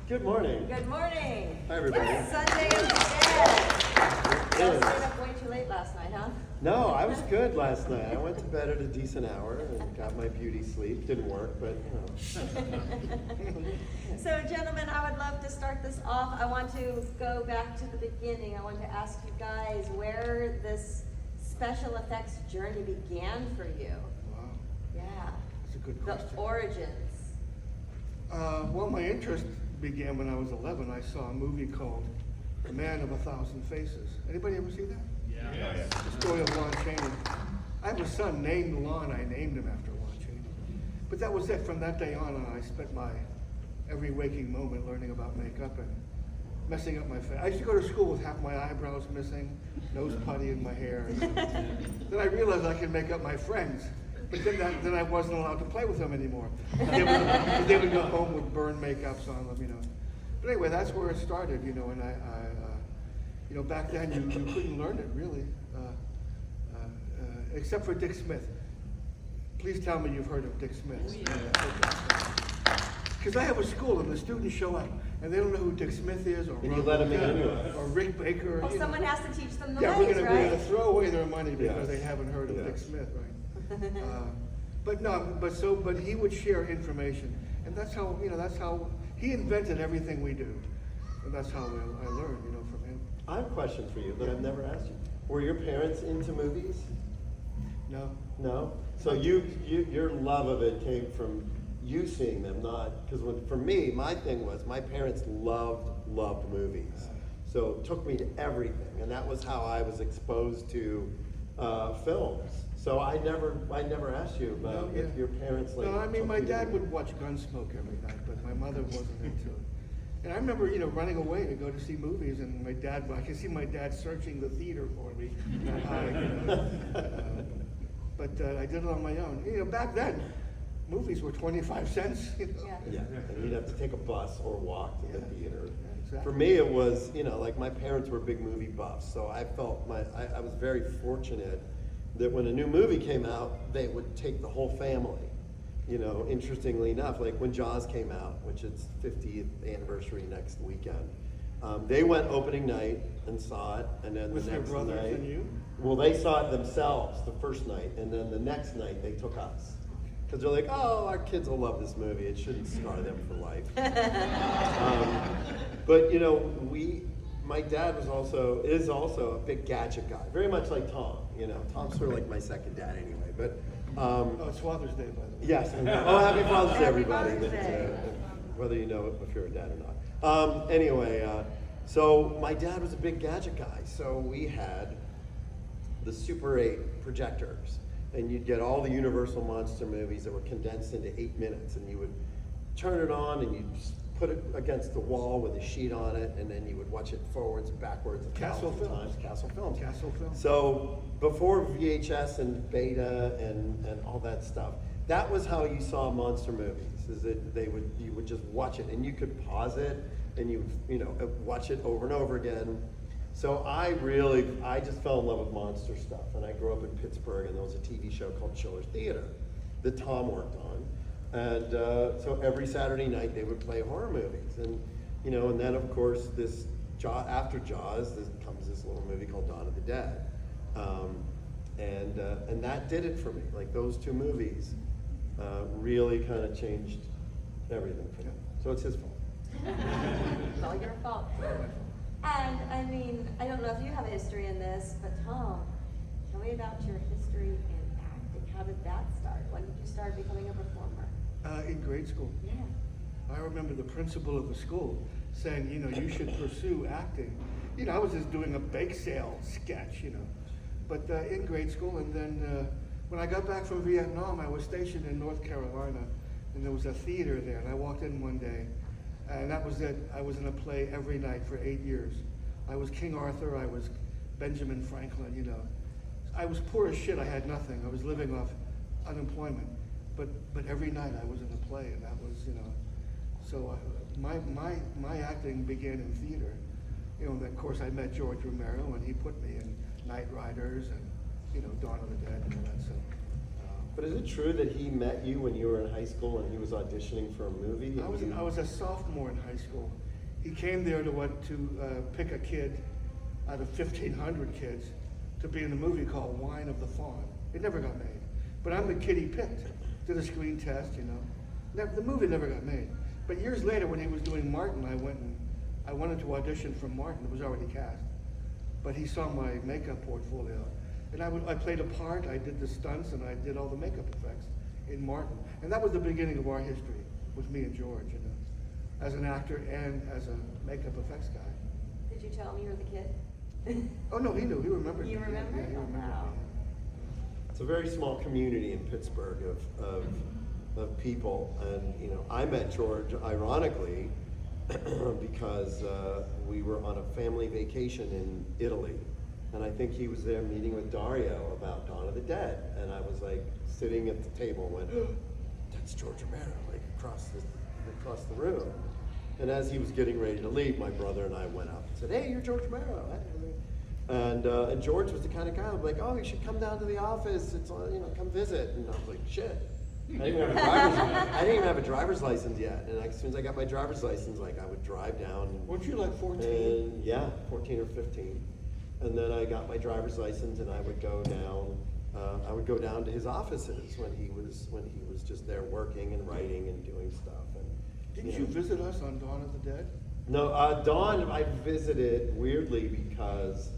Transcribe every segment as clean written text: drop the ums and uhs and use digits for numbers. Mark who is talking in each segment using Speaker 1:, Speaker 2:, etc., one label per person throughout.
Speaker 1: Good morning.
Speaker 2: Good morning.
Speaker 1: Hi, everybody.
Speaker 2: It's Sunday of the Dead.
Speaker 1: It
Speaker 2: You
Speaker 1: is.
Speaker 2: stayed up way too late last night, huh?
Speaker 1: No, I was good last night. I went to bed at a decent hour and got my beauty sleep. Didn't work, but you know.
Speaker 2: So, gentlemen, I would love to start this off. I want to go back to the beginning. I want to ask you guys where this special effects journey began for you.
Speaker 3: Wow,
Speaker 2: Yeah.
Speaker 3: that's a good
Speaker 2: The
Speaker 3: question.
Speaker 2: origins.
Speaker 3: Well, my interest began when I was 11. I saw a movie called The Man of a Thousand Faces. Anybody ever see that?
Speaker 4: Yeah.
Speaker 3: The story of Lon Chaney. I have a son named Lon. I named him after Lon Chaney. But that was it. From that day on, I spent my every waking moment learning about makeup and messing up my face. I used to go to school with half my eyebrows missing, nose putty in my hair. Then I realized I could make up my friends. But then I wasn't allowed to play with them anymore. They would go home with burn makeups on them, you know. But anyway, that's where it started, you know. And you know, back then you couldn't learn it really, except for Dick Smith. Please tell me you've heard of Dick Smith. Because I have a school and the students show up and they don't know who Dick Smith is, or
Speaker 1: And you let them in anyway.
Speaker 3: or Rick Baker.
Speaker 2: Well,
Speaker 3: you know.
Speaker 2: someone has to teach them the
Speaker 3: Yeah,
Speaker 2: ways,
Speaker 3: we're
Speaker 2: right?
Speaker 3: gonna throw away their money because
Speaker 1: Yes.
Speaker 3: they haven't heard of
Speaker 1: Yes.
Speaker 3: Dick Smith, right? But he would share information, and that's how he invented everything we do, and that's how I learned, you know, from him.
Speaker 1: I have a question for you that I've never asked you. Were your parents into movies?
Speaker 3: No,
Speaker 1: No? So your love of it came from you seeing them, not, because for me, my thing was my parents loved movies. So it took me to everything, and that was how I was exposed to films. So I never asked you about
Speaker 3: No,
Speaker 1: if
Speaker 3: yeah.
Speaker 1: your parents like.
Speaker 3: no. I mean,
Speaker 1: took
Speaker 3: my
Speaker 1: you to
Speaker 3: dad
Speaker 1: movies.
Speaker 3: would watch Gunsmoke every night, but my mother wasn't into it. And I remember, you know, running away to go to see movies, and I could see my dad searching the theater for me. You know. But I did it on my own. You know, back then, movies were 25 cents. You know?
Speaker 2: Yeah.
Speaker 1: Yeah, and you'd have to take a bus or walk to the
Speaker 3: Yeah.
Speaker 1: theater.
Speaker 3: Yeah, exactly.
Speaker 1: For me, it was, you know, like my parents were big movie buffs, so I felt I was very fortunate that when a new movie came out, they would take the whole family. You know, interestingly enough, like when Jaws came out, which is 50th anniversary next weekend, they went opening night and saw it, and then
Speaker 3: With
Speaker 1: the
Speaker 3: your
Speaker 1: next
Speaker 3: brothers
Speaker 1: night.
Speaker 3: and you?
Speaker 1: Well, they saw it themselves the first night, and then the next night they took us. Because they're like, oh, our kids will love this movie. It shouldn't scar them for life. But you know, my dad is also a big gadget guy, very much like Tom. You know, Tom's sort of like my second dad anyway. But
Speaker 3: Oh, it's Father's Day, by the way.
Speaker 1: yes, I know. Oh, happy Father's Day,
Speaker 2: Happy
Speaker 1: everybody.
Speaker 2: Father's
Speaker 1: But,
Speaker 2: Day.
Speaker 1: whether you know if you're a dad or not. Anyway, so my dad was a big gadget guy. So we had the Super 8 projectors, and you'd get all the Universal monster movies that were condensed into 8 minutes, and you would turn it on and you'd put it against the wall with a sheet on it, and then you would watch it forwards and backwards a
Speaker 3: Castle
Speaker 1: thousand
Speaker 3: Films.
Speaker 1: times. Castle Films.
Speaker 3: Castle Film.
Speaker 1: So before VHS and Beta and all that stuff, that was how you saw monster movies. Is that you would just watch it, and you could pause it, and you know watch it over and over again. So I just fell in love with monster stuff, and I grew up in Pittsburgh, and there was a TV show called Chiller Theater that Tom worked on, and so every Saturday night they would play horror movies, and you know, and then of course after Jaws, comes this little movie called Dawn of the Dead, and that did it for me. Like those two movies really kind of changed everything for me. So it's his fault.
Speaker 2: It's all your fault. And I mean, I don't know if you have a history in this, but Tom, tell me about your history in acting. How did that start? When did you start becoming a performer?
Speaker 3: In grade school.
Speaker 2: Yeah.
Speaker 3: I remember the principal of the school saying, you know, you should pursue acting. You know, I was just doing a bake sale sketch, you know. But in grade school, and then when I got back from Vietnam, I was stationed in North Carolina, and there was a theater there, and I walked in one day, and that was it. I was in a play every night for 8 years. I was King Arthur, I was Benjamin Franklin, you know. I was poor as shit, I had nothing. I was living off unemployment. But every night I was in a play, and that was, you know. So my acting began in theater. You know, and of course I met George Romero, and he put me in Night Riders and, you know, Dawn of the Dead and all that. So
Speaker 1: But is it true that he met you when you were in high school and he was auditioning for a movie?
Speaker 3: I was a sophomore in high school. He came there to pick a kid out of 1,500 kids to be in a movie called Wine of the Fawn. It never got made. But I'm the kid he picked. Did a screen test, you know. The movie never got made. But years later, when he was doing Martin, I wanted to audition for Martin. It was already cast. But he saw my makeup portfolio. And I played a part, I did the stunts, and I did all the makeup effects in Martin. And that was the beginning of our history with me and George, you know, as an actor and as a makeup effects guy.
Speaker 2: Did you tell him you were the kid?
Speaker 3: Oh, no, he knew. He remembered.
Speaker 2: You
Speaker 3: me.
Speaker 2: remember?
Speaker 3: Yeah, he
Speaker 2: Oh,
Speaker 3: remembered
Speaker 2: wow.
Speaker 3: me.
Speaker 1: It's a very small community in Pittsburgh of people, and you know, I met George ironically because we were on a family vacation in Italy, and I think he was there meeting with Dario about Dawn of the Dead, and I was like sitting at the table and went, oh, "That's George Romero!" Like across the room. And as he was getting ready to leave, my brother and I went up and said, "Hey, you're George Romero." And George was the kind of guy who was like, "Oh, you should come down to the office. It's you know, come visit." And I was like, "Shit." I didn't even have a driver's license yet. And as soon as I got my driver's license, like I would drive down.
Speaker 3: Weren't you like 14?
Speaker 1: And, yeah, 14 or 15. And then I got my driver's license, and I would go down. I would go down to his offices when he was just there working and writing and doing stuff. And
Speaker 3: Didn't you visit us on Dawn of the Dead?
Speaker 1: no, Dawn I visited weirdly because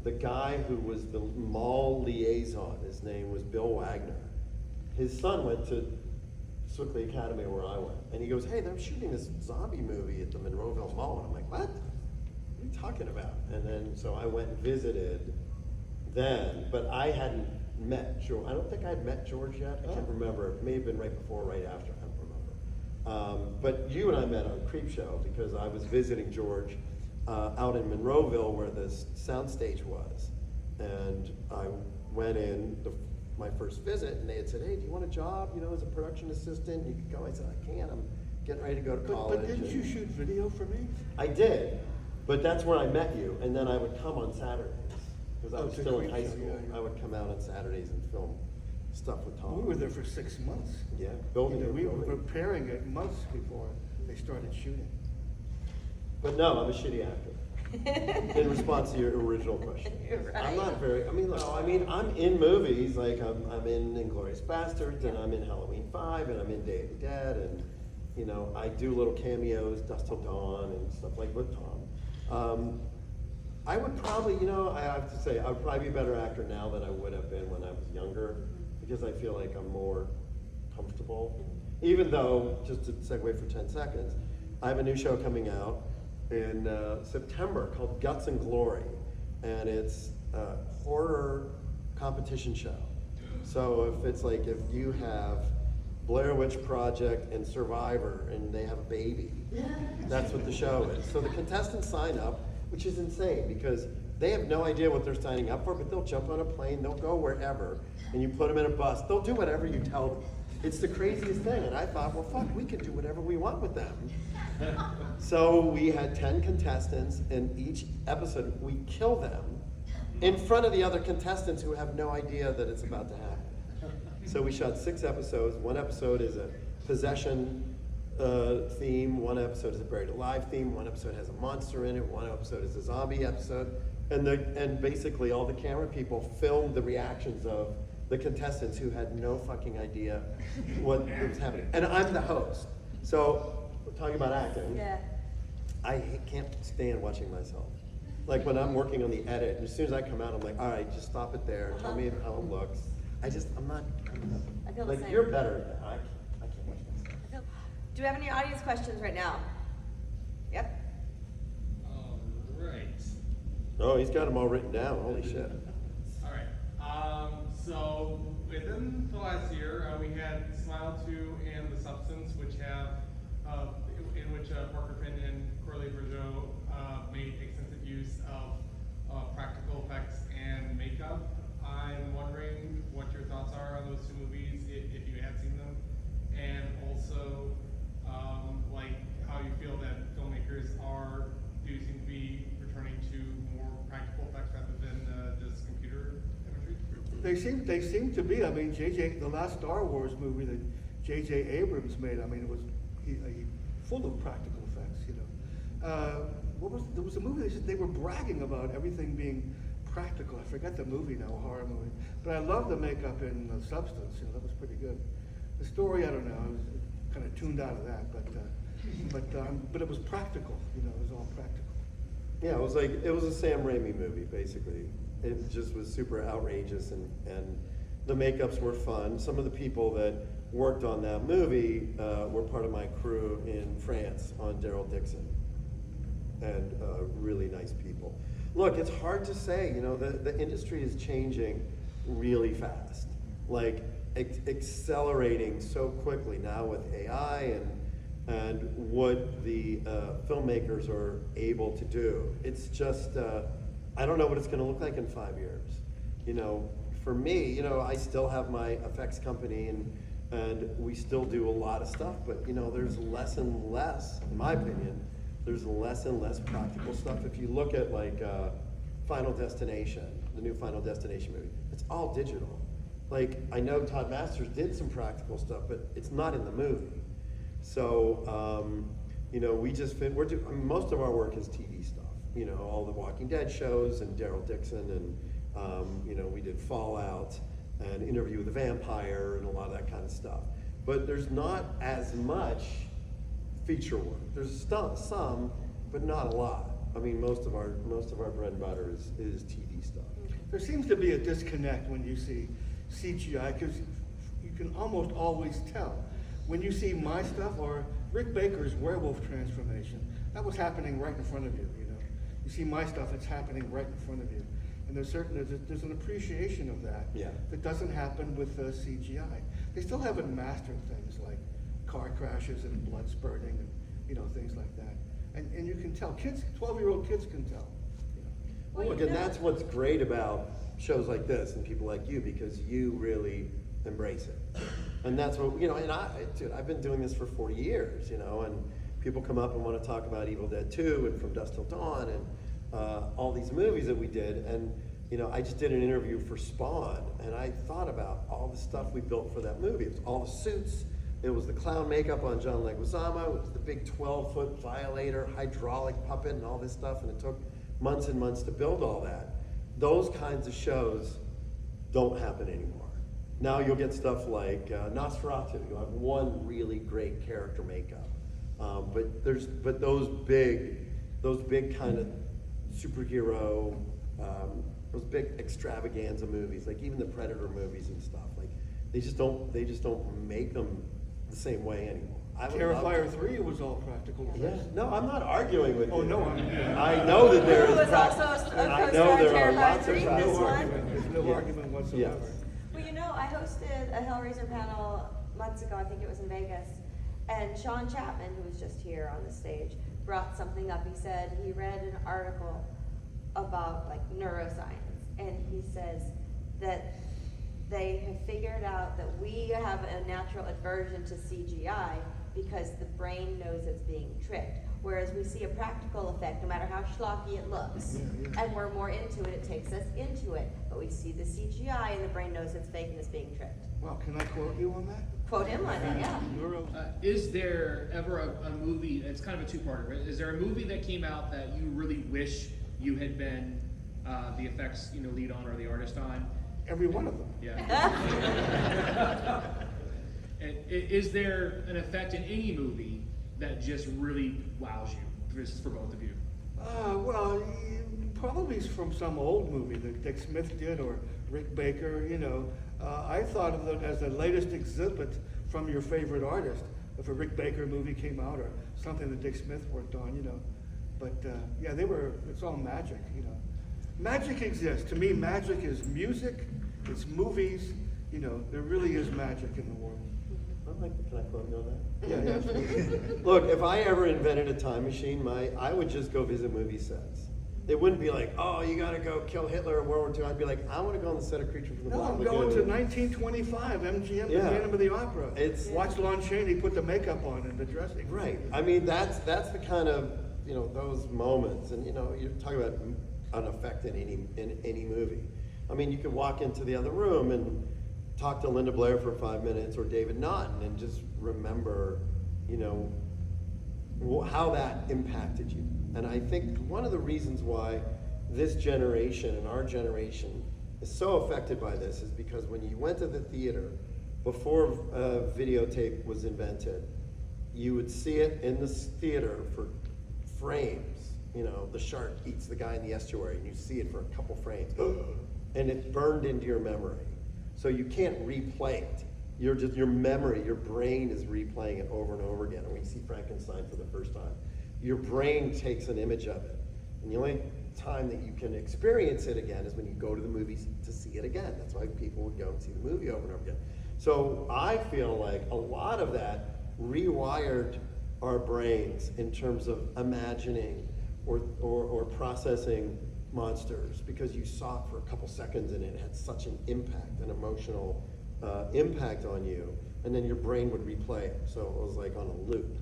Speaker 1: the guy who was the mall liaison, his name was Bill Wagner. His son went to Swickley Academy where I went. And he goes, "Hey, they're shooting this zombie movie at the Monroeville Mall." And I'm like, "What? What are you talking about?" And then, so I went and visited then, but I hadn't met George. I don't think I'd met George yet. I can't remember. It may have been right before or right after. I don't remember. But you and I met on Creepshow because I was visiting George out in Monroeville where this soundstage was. And I went in my first visit, and they had said, "Hey, do you want a job, you know, as a production assistant? You could go." I said, "I can't. I'm getting ready to go to college."
Speaker 3: But didn't you shoot video for me?
Speaker 1: I did, but that's where I met you, and then I would come on Saturdays because I
Speaker 3: Oh,
Speaker 1: was
Speaker 3: to
Speaker 1: still in
Speaker 3: Creepshow,
Speaker 1: high school.
Speaker 3: yeah, yeah.
Speaker 1: I would come out on Saturdays and film stuff with Tom.
Speaker 3: We were there for 6 months.
Speaker 1: Yeah, building
Speaker 3: You know,
Speaker 1: it.
Speaker 3: we were
Speaker 1: building.
Speaker 3: preparing it months before they started shooting.
Speaker 1: But no, I'm a shitty actor. In response to your original question,
Speaker 2: Right.
Speaker 1: I'm not very. I mean, look, I'm in movies like I'm in Inglourious Bastards, and I'm in Halloween 5, and I'm in Day of the Dead, and you know, I do little cameos, Dusk Till Dawn, and stuff like with Tom. I would probably, you know, I have to say, I would probably be a better actor now than I would have been when I was younger, because I feel like I'm more comfortable. Even though, just to segue for 10 seconds, I have a new show coming out in September called Guts and Glory, and it's a horror competition show. So if you have Blair Witch Project and Survivor and they have a baby, that's what the show is. So the contestants sign up, which is insane because they have no idea what they're signing up for, but they'll jump on a plane, they'll go wherever, and you put them in a bus, they'll do whatever you tell them. It's the craziest thing, and I thought, well, fuck, we can do whatever we want with them. So we had 10 contestants, and each episode we kill them in front of the other contestants who have no idea that it's about to happen. So we shot 6 episodes. One episode is a possession theme, one episode is a buried alive theme, one episode has a monster in it, one episode is a zombie episode, and basically all the camera people filmed the reactions of the contestants who had no fucking idea what was happening. And I'm the host. So, we're talking about acting.
Speaker 2: Yeah.
Speaker 1: I can't stand watching myself. Like when I'm working on the edit, and as soon as I come out, I'm like, all right, just stop it there. Tell me how it looks. I'm not.
Speaker 2: I feel the
Speaker 1: like
Speaker 2: same.
Speaker 1: you're better than that. I can't watch myself.
Speaker 2: Do we have any audience questions right now? Yep.
Speaker 4: All right.
Speaker 1: Oh, he's got them all written down. Holy shit.
Speaker 4: All right. So within the last year, we had Smile 2 and The Substance, which have, in which Parker Finn and Corley Bergeau made extensive use of practical effects and makeup. I'm wondering what your thoughts are on those 2 movies, if you had seen them, and also like how you feel that filmmakers do seem to be returning to more practical effects rather than just computer imagery.
Speaker 3: They seem to be. I mean, the last Star Wars movie that J.J. Abrams made, I mean, it was full of practical effects, you know. There was a movie they were bragging about everything being practical. I forget the movie now, a horror movie. But I love the makeup and the substance, you know, that was pretty good. The story, I don't know, I was kind of tuned out of that, but it was practical, you know, it was all practical.
Speaker 1: Yeah, it was a Sam Raimi movie, basically. It just was super outrageous, and the makeups were fun. Some of the people that worked on that movie were part of my crew in France on Daryl Dixon, and really nice people. Look, it's hard to say, you know, the industry is changing really fast, like accelerating so quickly now with AI and what the filmmakers are able to do. It's just, I don't know what it's gonna look like in 5 years. You know, for me, you know, I still have my effects company and we still do a lot of stuff, but you know, there's less and less, in my opinion, there's less and less practical stuff. If you look at like Final Destination, the new Final Destination movie, it's all digital. Like, I know Todd Masters did some practical stuff, but it's not in the movie. So, you know, most of our work is TV stuff. You know, all the Walking Dead shows and Daryl Dixon and, you know, we did Fallout and Interview with the Vampire and a lot of that kind of stuff. But there's not as much feature work. There's some, but not a lot. I mean, most of our bread and butter is TV stuff.
Speaker 3: There seems to be a disconnect when you see CGI, because you can almost always tell. When you see my stuff or Rick Baker's werewolf transformation, that was happening right in front of you, you know. You see my stuff, it's happening right in front of you. And there's an appreciation of that that doesn't happen with CGI. They still haven't mastered things like car crashes and blood spurting and, you know, things like that. And you can tell, 12-year-old kids can tell. You know.
Speaker 1: Well, look, and that's what's great about shows like this and people like you, because you really embrace it. And that's what, you know, and I've been doing this for 40 years, you know, and people come up and want to talk about Evil Dead 2 and From Dusk Till Dawn and all these movies that we did. And, you know, I just did an interview for Spawn, and I thought about all the stuff we built for that movie. It was all the suits. It was the clown makeup on John Leguizamo. It was the big 12-foot Violator hydraulic puppet and all this stuff, and it took months and months to build all that. Those kinds of shows don't happen anymore. Now you'll get stuff like Nosferatu. You'll have one really great character makeup, but those big kind of superhero, those big extravaganza movies, like even the Predator movies and stuff, like they just don't make them the same way anymore.
Speaker 3: Terrifier 3 was all practical effects.
Speaker 1: Yeah. No, I'm not arguing with you.
Speaker 3: Oh, no,
Speaker 1: I know that there
Speaker 2: Who
Speaker 1: is
Speaker 2: was also
Speaker 1: I
Speaker 2: a
Speaker 1: know
Speaker 2: co-star
Speaker 1: there are
Speaker 2: in
Speaker 1: lots of
Speaker 2: Terrifier 3,
Speaker 1: practical
Speaker 2: this one?
Speaker 3: There's no argument whatsoever.
Speaker 1: Yes.
Speaker 2: Well, you know, I hosted a Hellraiser panel months ago, I think it was in Vegas, and Sean Chapman, who was just here on the stage, brought something up. He said he read an article about like neuroscience, and he says that they have figured out that we have a natural aversion to CGI because the brain knows it's being tricked. Whereas we see a practical effect, no matter how schlocky it looks, and we're more into it, it takes us into it. But we see the CGI and the brain knows it's fake and it's being tricked.
Speaker 3: Well, can I quote you on that?
Speaker 2: Quote him on that, yeah.
Speaker 5: Is there ever a movie, it's kind of a two-parter, but is there a movie that came out that you really wish you had been the effects, you know, lead on or the artist on?
Speaker 3: Every one of them.
Speaker 5: Yeah. And is there an effect in any movie that just really wows you? This is for both of you.
Speaker 3: Well, probably from some old movie that Dick Smith did or Rick Baker, you know. I thought of it as the latest exhibit from your favorite artist. If a Rick Baker movie came out or something that Dick Smith worked on, you know. But yeah, it's all magic, you know. Magic exists. To me, magic is music, it's movies, you know, there really is magic in the world.
Speaker 1: Can I quote you on that?
Speaker 3: Yeah, absolutely.
Speaker 1: Look, if I ever invented a time machine, I would just go visit movie sets. It wouldn't be like, oh, you gotta go kill Hitler in World War II. I'd be like, I wanna go on the set of Creature from the
Speaker 3: No,
Speaker 1: Black
Speaker 3: I'm
Speaker 1: Lagoon.
Speaker 3: going to 1925, MGM, the
Speaker 1: Yeah.
Speaker 3: Phantom of the Opera. Watch Lon Chaney put the makeup on and the dressing.
Speaker 1: Right. I mean, that's the kind of, you know, those moments, and you know, you're talking about an effect in any movie. I mean, you could walk into the other room and talk to Linda Blair for 5 minutes or David Naughton and just remember, you know, how that impacted you. And I think one of the reasons why this generation and our generation is so affected by this is because when you went to the theater before videotape was invented, you would see it in the theater for frames. You know, the shark eats the guy in the estuary, and you see it for a couple frames, and it's burned into your memory. So you can't replay it. You're just, your memory, your brain is replaying it over and over again. And when you see Frankenstein for the first time, your brain takes an image of it. And the only time that you can experience it again is when you go to the movies to see it again. That's why people would go and see the movie over and over again. So I feel like a lot of that rewired our brains in terms of imagining or processing monsters, because you saw it for a couple seconds and it had such an impact, an emotional impact on you, and then your brain would replay it. So it was like on a loop.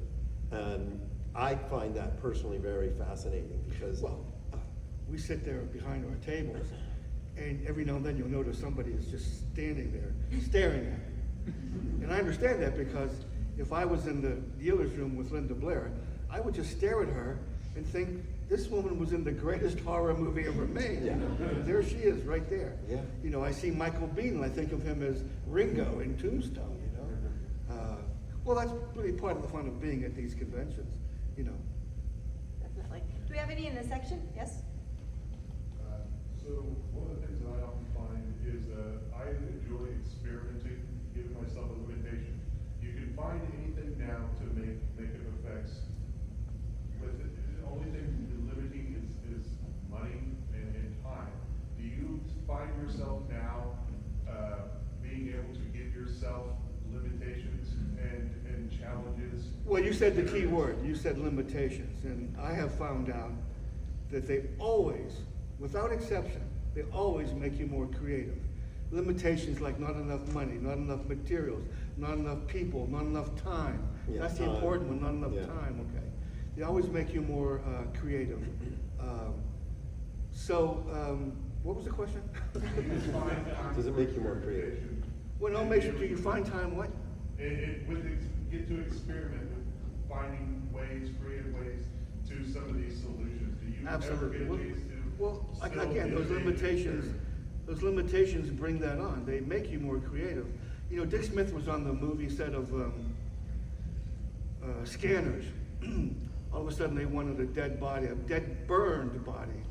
Speaker 1: And I find that personally very fascinating because
Speaker 3: Well, we sit there behind our tables, and every now and then you'll notice somebody is just standing there, staring at you. And I understand that, because if I was in the dealer's room with Linda Blair, I would just stare at her and think, this woman was in the greatest horror movie ever made.
Speaker 1: Yeah.
Speaker 3: You know? There she is, right there.
Speaker 1: Yeah.
Speaker 3: You know, I see Michael Biehn, and I think of him as Ringo in Tombstone, you know? Well, that's really part of the fun of being at these conventions, you know.
Speaker 2: Definitely. Do we have any in this section? Yes?
Speaker 6: So one of the things that I often find is I enjoy experimenting, giving myself a limitation. You can find anything now to make negative effects with it. The only thing limiting is money and time. Do you find yourself now being able to give yourself limitations and challenges?
Speaker 3: Well, you said the key word. You said limitations, and I have found out that they always, without exception, they always make you more creative. Limitations like not enough money, not enough materials, not enough people, not enough time.
Speaker 1: Yeah,
Speaker 3: That's the
Speaker 1: time.
Speaker 3: important one, not enough
Speaker 1: Yeah.
Speaker 3: time, okay? They always make you more creative. What was the question?
Speaker 1: Does it make you more creative?
Speaker 3: Well, no, make sure you find time what?
Speaker 6: Get to experiment with finding ways, creative ways to some of these solutions. Do you
Speaker 3: Absolutely.
Speaker 6: ever get a chance to?
Speaker 3: Well, like,
Speaker 6: still
Speaker 3: again, those
Speaker 6: innovate?
Speaker 3: limitations bring that on. They make you more creative. You know, Dick Smith was on the movie set of Scanners. All of a sudden they wanted a dead body, a dead burned body.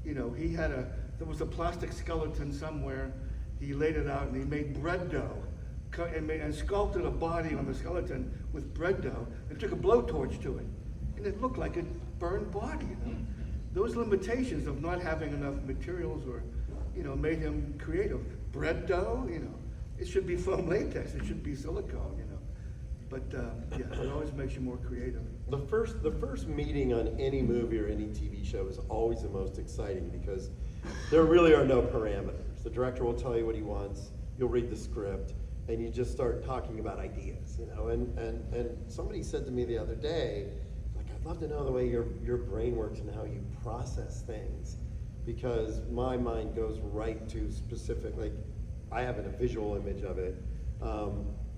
Speaker 3: You know, there was a plastic skeleton somewhere. He laid it out and he made bread dough and sculpted a body on the skeleton with bread dough and took a blowtorch to it. And it looked like a burned body, you know. Those limitations of not having enough materials or, you know, made him creative. Bread dough, you know, it should be foam latex, it should be silicone, you know. But yeah, it always makes you more creative.
Speaker 1: The first meeting on any movie or any TV show is always the most exciting because there really are no parameters. The director will tell you what he wants, you'll read the script, and you just start talking about ideas, you know. And somebody said to me the other day, like, I'd love to know the way your brain works and how you process things, because my mind goes right to specific, like, I have a visual image of it.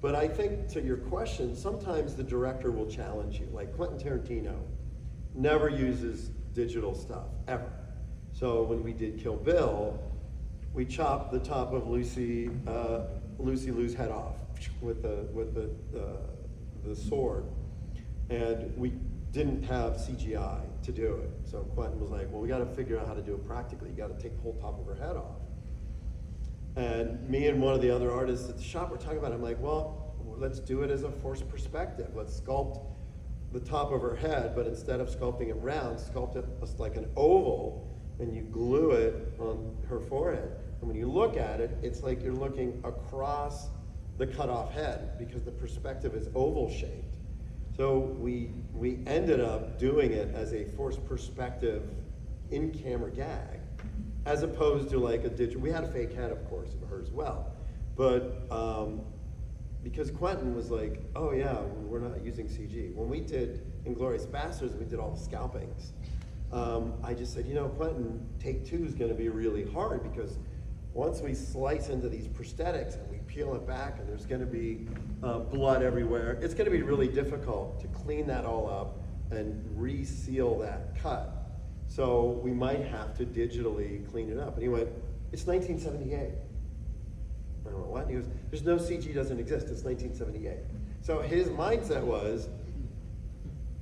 Speaker 1: But I think to your question, sometimes the director will challenge you. Like Quentin Tarantino never uses digital stuff, ever. So when we did Kill Bill, we chopped the top of Lucy Liu's head off with the sword. And we didn't have CGI to do it. So Quentin was like, well, we gotta figure out how to do it practically. You gotta take the whole top of her head off. And me and one of the other artists at the shop were talking about it. I'm like, well, let's do it as a forced perspective. Let's sculpt the top of her head, but instead of sculpting it round, sculpt it like an oval, and you glue it on her forehead. And when you look at it, it's like you're looking across the cut off head because the perspective is oval shaped. So we ended up doing it as a forced perspective in-camera gag, as opposed to like a digital. We had a fake head, of course, of her as well. But because Quentin was like, oh yeah, we're not using CG. When we did Inglourious Basterds, we did all the scalpings. I just said, you know, Quentin, take two is gonna be really hard because once we slice into these prosthetics and we peel it back and there's gonna be blood everywhere, it's gonna be really difficult to clean that all up and reseal that cut. So we might have to digitally clean it up. And he went, it's 1978. I don't know what, he goes, there's no CG doesn't exist, it's 1978. So his mindset was,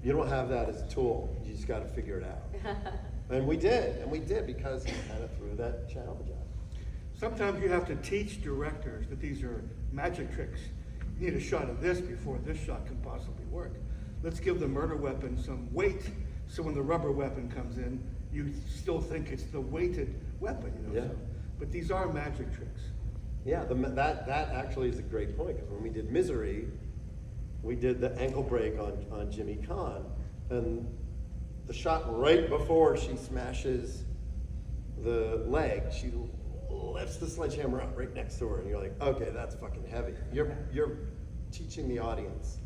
Speaker 1: you don't have that as a tool, you just gotta figure it out. And we did because he kind of threw that challenge out.
Speaker 3: Sometimes you have to teach directors that these are magic tricks. You need a shot of this before this shot can possibly work. Let's give the murder weapon some weight, so when the rubber weapon comes in, you still think it's the weighted weapon, you know?
Speaker 1: Yeah.
Speaker 3: So, but these are magic tricks.
Speaker 1: Yeah, that actually is a great point, because when we did Misery, we did the ankle break on Jimmy Kahn, and the shot right before she smashes the leg, she lifts the sledgehammer up right next to her, and you're like, okay, that's fucking heavy. You're teaching the audience,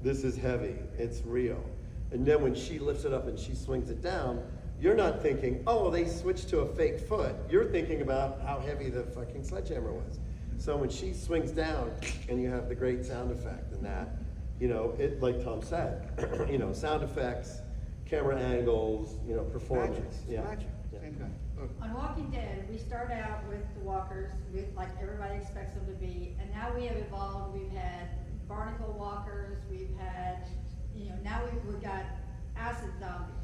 Speaker 1: this is heavy, it's real. And then when she lifts it up and she swings it down, you're not thinking, oh, they switched to a fake foot. You're thinking about how heavy the fucking sledgehammer was. So when she swings down and you have the great sound effect and that, you know, it, like Tom said, you know, sound effects, camera angles, you know, performance.
Speaker 3: Magic, it's
Speaker 1: Yeah.
Speaker 3: magic.
Speaker 1: Yeah.
Speaker 3: Same guy. Oh.
Speaker 7: On Walking Dead, we start out with the walkers, with like everybody expects them to be, and now we have evolved. We've had barnacle walkers, we've had, you know, now we've got acid zombies.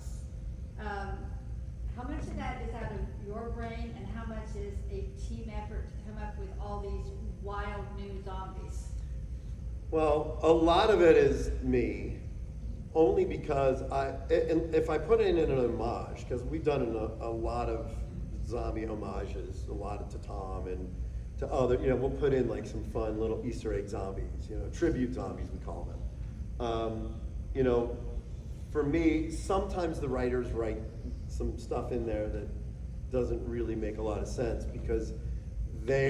Speaker 7: How much of that is out of your brain, and how much is a team effort to come up with all these wild new zombies?
Speaker 1: Well, a lot of it is me, only because if I put it in an homage, because we've done a lot of zombie homages, a lot to Tom and to other, you know, we'll put in like some fun little Easter egg zombies, you know, tribute zombies we call them. You know, for me, sometimes the writers write some stuff in there that doesn't really make a lot of sense, because they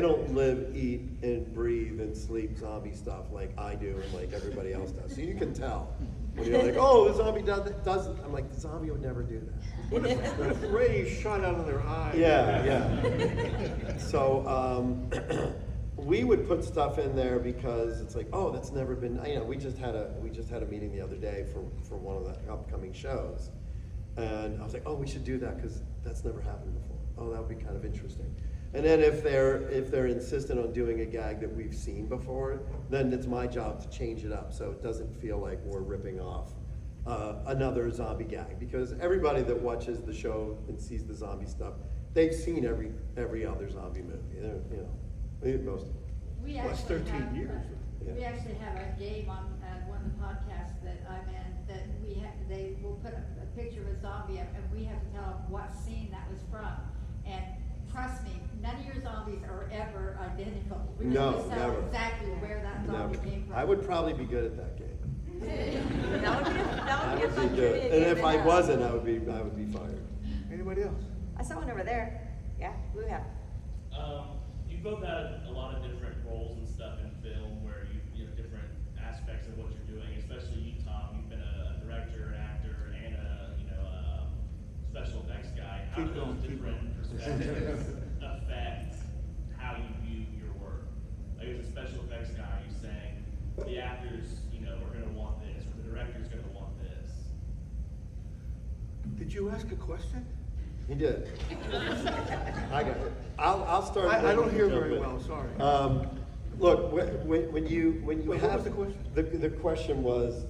Speaker 1: don't live, eat, and breathe and sleep zombie stuff like I do and like everybody else does. So you can tell when you're like, oh, the zombie doesn't. I'm like, the zombie would never do that.
Speaker 3: What if rays shot out of their eyes?
Speaker 1: Yeah. So we would put stuff in there because it's like, oh, that's never been. You know, we just had a meeting the other day for one of the upcoming shows, and I was like, oh, we should do that because that's never happened before. Oh, that would be kind of interesting. And then if they're insistent on doing a gag that we've seen before, then it's my job to change it up so it doesn't feel like we're ripping off another zombie gag. Because everybody that watches the show and sees the zombie stuff, they've seen every other zombie movie. You know, most.
Speaker 7: We
Speaker 3: Well, it's
Speaker 7: actually
Speaker 3: 13
Speaker 7: have,
Speaker 3: years.
Speaker 7: we actually have a game on one of the podcasts that I'm in, that they will put a picture of a zombie up, and we have to tell them what scene that was from. And trust me, none of your zombies are ever identical. We
Speaker 1: No,
Speaker 7: just tell
Speaker 1: never.
Speaker 7: exactly where that zombie
Speaker 1: Never.
Speaker 7: came from.
Speaker 1: I would probably be good at that game.
Speaker 2: That would be a fun
Speaker 1: be good.
Speaker 2: trivia
Speaker 1: And
Speaker 2: game
Speaker 1: if
Speaker 2: to
Speaker 1: I
Speaker 2: have.
Speaker 1: wasn't, I would be fired.
Speaker 3: Anybody else?
Speaker 2: I saw one over there. Yeah, blue hat.
Speaker 8: You both had a lot of different roles and stuff in film where you know different aspects of what you're doing. Especially you, Tom. You've been a director, an actor, and a special effects guy. How do those different perspectives affect how you view your work? Like as a special effects guy, you saying the actors, you know, are going to want this, or the director's going to want this.
Speaker 3: Did you ask a question?
Speaker 1: He did. I got it. I'll start.
Speaker 3: I don't hear
Speaker 1: jump
Speaker 3: very
Speaker 1: in.
Speaker 3: well, sorry.
Speaker 1: Look, when you
Speaker 3: Wait,
Speaker 1: have
Speaker 3: what was the question?
Speaker 1: the question was,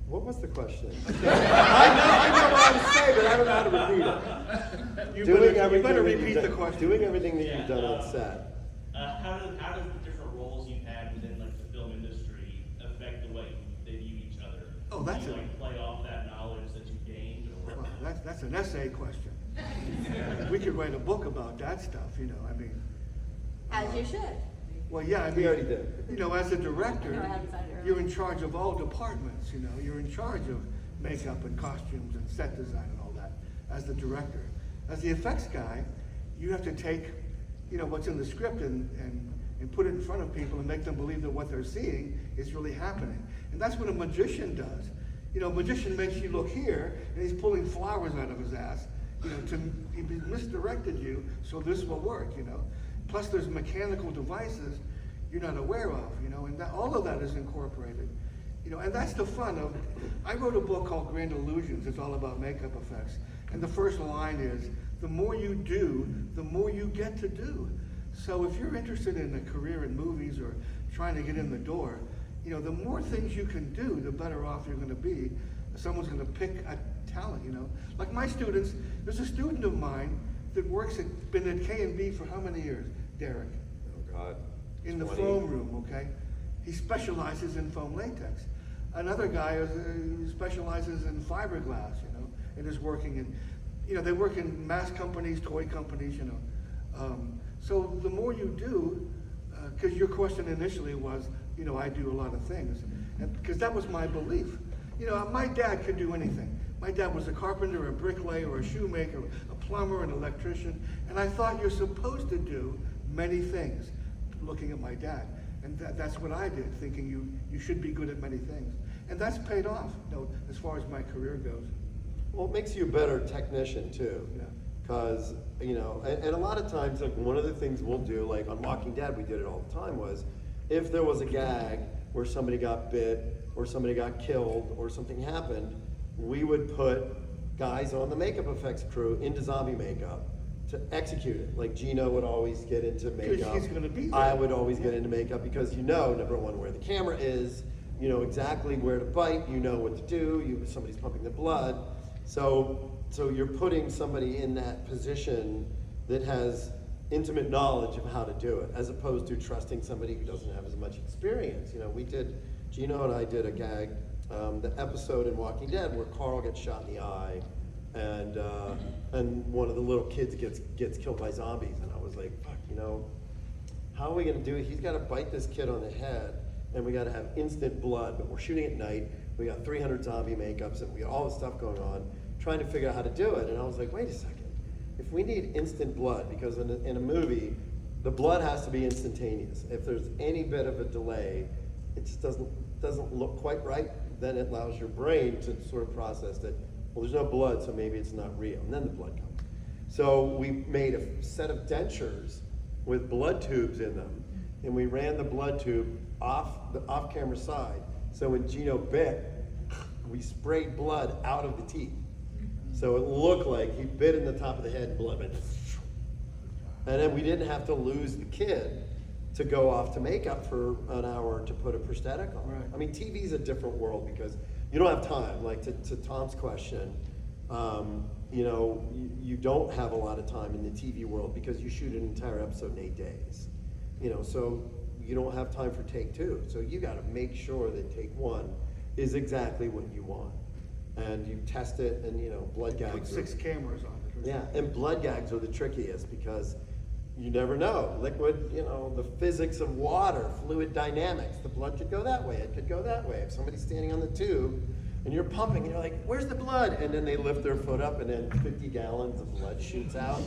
Speaker 1: what was the question? I know what I was saying, but I don't know how to repeat it.
Speaker 3: You better
Speaker 1: that
Speaker 3: repeat
Speaker 1: you've
Speaker 3: the
Speaker 1: done-
Speaker 3: question.
Speaker 1: Doing everything that you've done on set.
Speaker 8: How does the different roles you've had within like the film industry affect the way they view each other?
Speaker 3: Oh, that's
Speaker 8: Do you
Speaker 3: a-
Speaker 8: like play off that knowledge that you've gained, or?
Speaker 3: Well, that's an essay question. We could write a book about that stuff, you know, I mean.
Speaker 2: As you should.
Speaker 3: Well, yeah, I mean.
Speaker 1: We already did.
Speaker 3: You know, as a
Speaker 2: I
Speaker 3: director,
Speaker 2: know, I haven't decided earlier.
Speaker 3: you're in charge of all departments, you know, you're in charge of makeup and costumes and set design and all that, as the director. As the effects guy, you have to take, you know, what's in the script and put it in front of people and make them believe that what they're seeing is really happening. And that's what a magician does. You know, a magician makes you look here, and he's pulling flowers out of his ass, you know, he misdirected you, so this will work, you know. Plus there's mechanical devices you're not aware of, you know, and that, all of that is incorporated. You know, and that's the fun of, I wrote a book called Grand Illusions. It's all about makeup effects. And the first line is, the more you do, the more you get to do. So if you're interested in a career in movies or trying to get in the door, you know, the more things you can do, the better off you're gonna be. Someone's gonna pick a talent, you know. Like my students, there's a student of mine that been at K&B for how many years, Derek?
Speaker 1: Oh, God.
Speaker 3: In the
Speaker 1: 20.
Speaker 3: foam room, okay? He specializes in foam latex. Another guy specializes in fiberglass, you know, and is working in, you know, they work in mass companies, toy companies, you know. So the more you do, because your question initially was, you know, I do a lot of things, and because that was my belief. You know, my dad could do anything. My dad was a carpenter, a bricklayer, a shoemaker, a plumber, an electrician, and I thought you're supposed to do many things, looking at my dad. And that's what I did, thinking you should be good at many things. And that's paid off, you know, as far as my career goes.
Speaker 1: Well, it makes you a better technician too.
Speaker 3: Yeah.
Speaker 1: Because, you know, and a lot of times, like one of the things we'll do, like on Walking Dead, we did it all the time, was if there was a gag where somebody got bit or somebody got killed or something happened, we would put guys on the makeup effects crew into zombie makeup to execute it. Like Gino would always get into makeup.
Speaker 3: he's gonna be there.
Speaker 1: I would always get into makeup because you know, number one, where the camera is, you know exactly where to bite, you know what to do, somebody's pumping the blood. So you're putting somebody in that position that has intimate knowledge of how to do it, as opposed to trusting somebody who doesn't have as much experience. You know, Gino and I did a gag, the episode in Walking Dead where Carl gets shot in the eye, and one of the little kids gets killed by zombies, and I was like, fuck, you know, how are we gonna do it? He's gotta bite this kid on the head, and we gotta have instant blood, but we're shooting at night, we got 300 zombie makeups, and we got all this stuff going on, trying to figure out how to do it, and I was like, wait a second, if we need instant blood, because in a movie, the blood has to be instantaneous. If there's any bit of a delay, it just doesn't look quite right, then it allows your brain to sort of process that, well, there's no blood, so maybe it's not real, and then the blood comes. So we made a set of dentures with blood tubes in them, and we ran the blood tube off the off-camera side. So when Gino bit, we sprayed blood out of the teeth. So it looked like he bit in the top of the head, blood went, and then we didn't have to lose the kid to go off to makeup for an hour to put a prosthetic on.
Speaker 3: Right.
Speaker 1: I mean, TV's a different world because you don't have time. Like to Tom's question, you know, you don't have a lot of time in the TV world because you shoot an entire episode in 8 days. You know, so you don't have time for take two. So you got to make sure that take one is exactly what you want, and you test it. And you know, blood gags.
Speaker 3: Put 6 cameras on it.
Speaker 1: Yeah, and blood gags are the trickiest because you never know. Liquid, you know, the physics of water, fluid dynamics. The blood could go that way, it could go that way. If somebody's standing on the tube and you're pumping, and you're like, where's the blood? And then they lift their foot up and then 50 gallons of blood shoots out.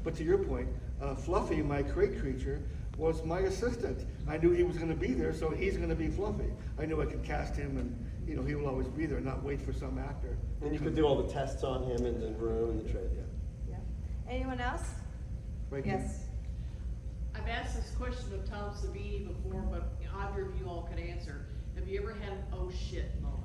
Speaker 3: But to your point, Fluffy, my crate creature, was my assistant. I knew he was gonna be there, so he's gonna be Fluffy. I knew I could cast him and, you know, he will always be there, not wait for some actor.
Speaker 1: And you could do all the tests on him in the room and the trade, yeah.
Speaker 2: Yeah. Anyone else?
Speaker 3: Right here.
Speaker 2: Yes.
Speaker 9: I've asked this question of Tom Savini before, but either of you all could answer. Have you ever had an oh shit moment?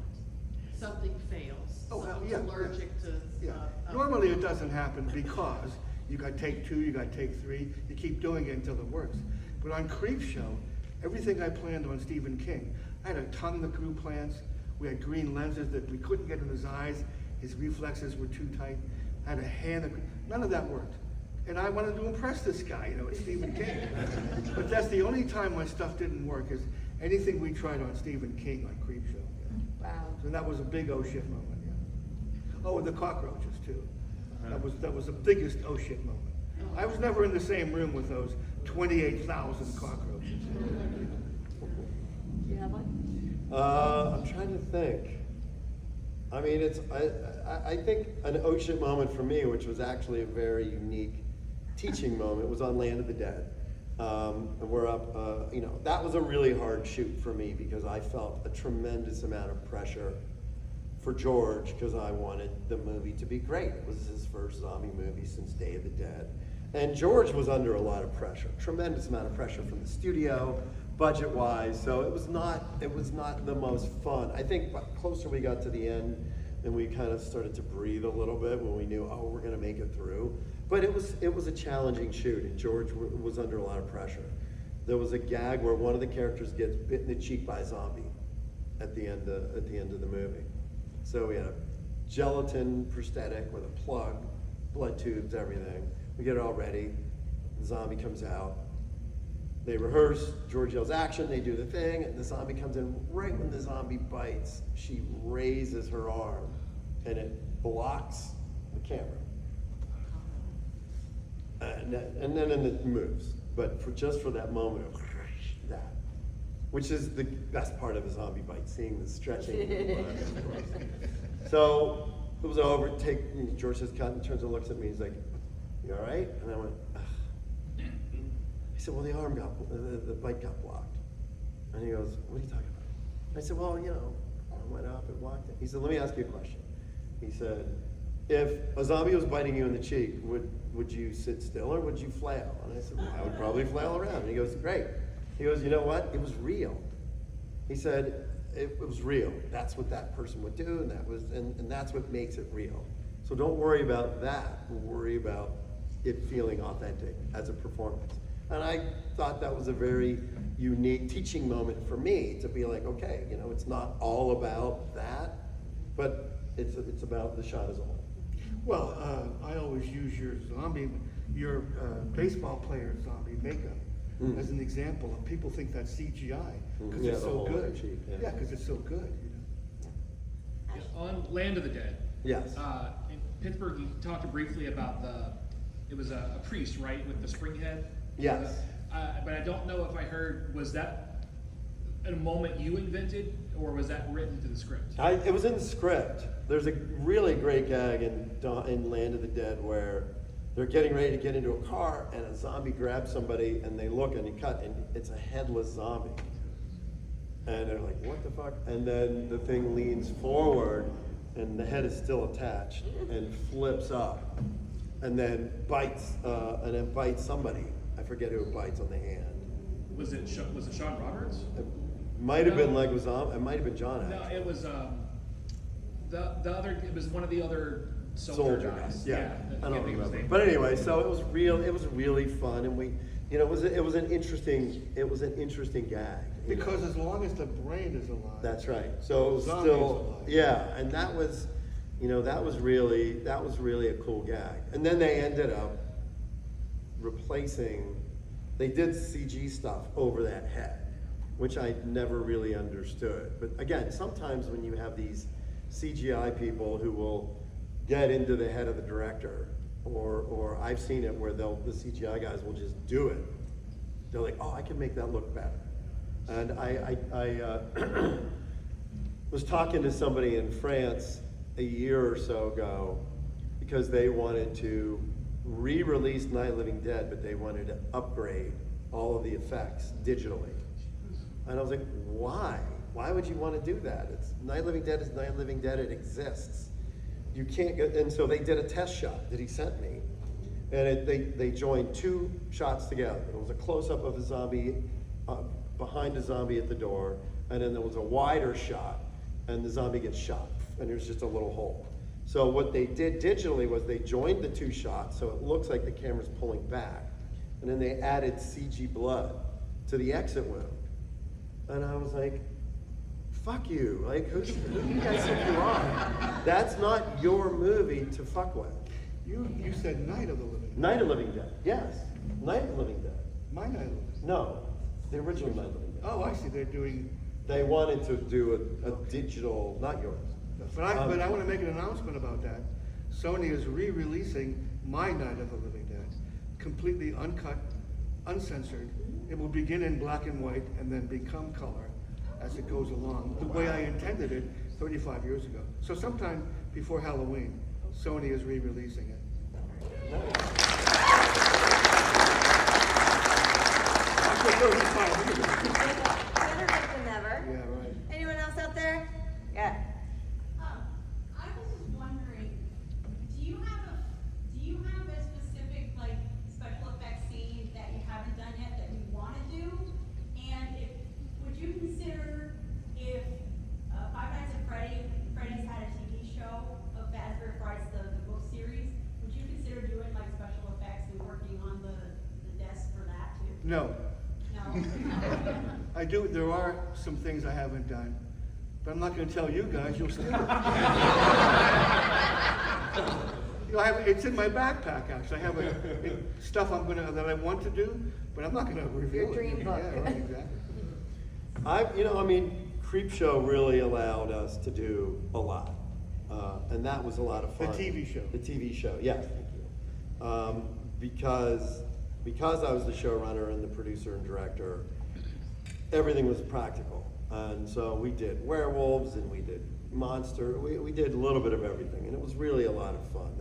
Speaker 9: Something fails,
Speaker 3: Oh,
Speaker 9: someone's
Speaker 3: yeah,
Speaker 9: allergic to,
Speaker 3: Yeah, normally it doesn't happen because you got take 2, you got take 3, you keep doing it until it works. But on Creep Show, everything I planned on Stephen King, I had a tongue that grew plants, we had green lenses that we couldn't get in his eyes, his reflexes were too tight, I had a hand that, none of that worked. And I wanted to impress this guy, you know, it's Stephen King. But that's the only time my stuff didn't work, is anything we tried on Stephen King on Creep Show.
Speaker 2: Wow.
Speaker 3: So that was a big oh shit moment, yeah. Oh, and the cockroaches too. That was the biggest oh shit moment. I was never in the same room with those 28,000 cockroaches.
Speaker 2: Do you have one?
Speaker 1: I'm trying to think. I mean, I think an oh shit moment for me, which was actually a very unique teaching moment, was on Land of the Dead. And we're up, you know, that was a really hard shoot for me because I felt a tremendous amount of pressure for George, because I wanted the movie to be great. It was his first zombie movie since Day of the Dead. And George was under a lot of pressure, tremendous amount of pressure from the studio, budget-wise, so it was not the most fun. I think the closer we got to the end, and we kind of started to breathe a little bit when we knew, oh, we're gonna make it through. But it was a challenging shoot, and George was under a lot of pressure. There was a gag where one of the characters gets bit in the cheek by a zombie at the end of the movie. So we had a gelatin prosthetic with a plug, blood tubes, everything. We get it all ready. The zombie comes out. They rehearse. George yells action. They do the thing, and the zombie comes in. Right when the zombie bites, she raises her arm, and it blocks the camera. And then it moves. But just for that moment of that, which is the best part of a zombie bite, seeing the stretching. So it was over. George says cut and turns and looks at me. He's like, "You all right?" And I went, ugh. He said, "Well, the bite got blocked." And he goes, "What are you talking about?" I said, "Well, I went up and walked it." He said, "Let me ask you a question." He said, "If a zombie was biting you in the cheek, would you sit still or would you flail?" And I said, "Well, I would probably flail around." And he goes, "Great." He goes, "You know what? It was real." He said, it was real. That's what that person would do, and that's what makes it real. So don't worry about that. Worry about it feeling authentic as a performance. And I thought that was a very unique teaching moment for me to be like, okay, it's not all about that, but it's about the shot as a whole.
Speaker 3: Well, I always use your baseball player zombie makeup as an example of people think that's CGI because
Speaker 1: Yeah,
Speaker 3: it's
Speaker 1: the
Speaker 3: so
Speaker 1: whole
Speaker 3: good.
Speaker 1: cheap, yeah.
Speaker 3: Yeah, because it's so good.
Speaker 5: On Land of the Dead.
Speaker 1: Yes.
Speaker 5: In Pittsburgh, you talked briefly about it was a priest, right, with the spring head?
Speaker 1: Yes.
Speaker 5: But I don't know if I heard, was that a moment you invented, or was that written into the script?
Speaker 1: It was in the script. There's a really great gag in Land of the Dead where they're getting ready to get into a car and a zombie grabs somebody and they look and you cut and it's a headless zombie. And they're like, what the fuck? And then the thing leans forward and the head is still attached and flips up and then bites somebody. I forget who it bites on the hand.
Speaker 5: Was it Sean Roberts?
Speaker 1: It might have been
Speaker 5: No.
Speaker 1: Leguizamo. It might have been John.
Speaker 5: No,
Speaker 1: Actually.
Speaker 5: it was the other. It was one of the other soldier guys.
Speaker 1: Yeah, I
Speaker 5: can't
Speaker 1: don't
Speaker 5: think of his
Speaker 1: remember.
Speaker 5: name.
Speaker 1: But anyway, so it was really fun, and it was an interesting gag.
Speaker 3: Because as long as the brain is alive.
Speaker 1: That's right. So it was
Speaker 3: Zombie is
Speaker 1: still,
Speaker 3: alive.
Speaker 1: yeah, and that was really a cool gag. And then they ended up replacing. They did CG stuff over that head, which I never really understood. But again, sometimes when you have these CGI people who will get into the head of the director, or I've seen it where the CGI guys will just do it. They're like, oh, I can make that look better. And I was talking to somebody in France a year or so ago because they wanted to re-release Night of the Living Dead, but they wanted to upgrade all of the effects digitally. And I was like, why? Why would you want to do that? Night of the Living Dead is Night of the Living Dead, it exists. You can't get, and so they did a test shot that he sent me. And they joined two shots together. It was a close-up of a zombie behind a zombie at the door, and then there was a wider shot, and the zombie gets shot, and there's just a little hole. So what they did digitally was they joined the two shots, so it looks like the camera's pulling back, and then they added CG blood to the exit wound. And I was like, fuck you, like who do you guys think you are? That's not your movie to fuck with.
Speaker 3: You said Night of the Living Dead.
Speaker 1: Night of the Living Dead, yes. Night of the Living Dead.
Speaker 3: My Night of the Living Dead.
Speaker 1: No, the original Night of the Living Dead.
Speaker 3: Oh, I see, they're doing,
Speaker 1: They wanted to do a digital, not yours.
Speaker 3: but I want to make an announcement about that. Sony is re-releasing My Night of the Living Dead, completely uncut, uncensored. It will begin in black and white and then become color as it goes along, the way I intended it 35 years ago. So sometime before Halloween, Sony is re-releasing it. After 35 years.
Speaker 2: Better late than never.
Speaker 3: Yeah, right.
Speaker 2: Anyone else out there? Yeah.
Speaker 3: No.
Speaker 7: No.
Speaker 3: I do, there are some things I haven't done, but I'm not gonna tell you guys, you'll steal it. You know, it's in my backpack, actually. I have stuff that I want to do, but I'm not gonna reveal
Speaker 2: Your
Speaker 3: it.
Speaker 2: dream book.
Speaker 3: Yeah, right, exactly.
Speaker 1: Creepshow really allowed us to do a lot, and that was a lot of fun.
Speaker 3: The TV show.
Speaker 1: The TV show, yes, thank you. Because I was the showrunner and the producer and director, everything was practical, and so we did werewolves and we did monster. We did a little bit of everything, and it was really a lot of fun.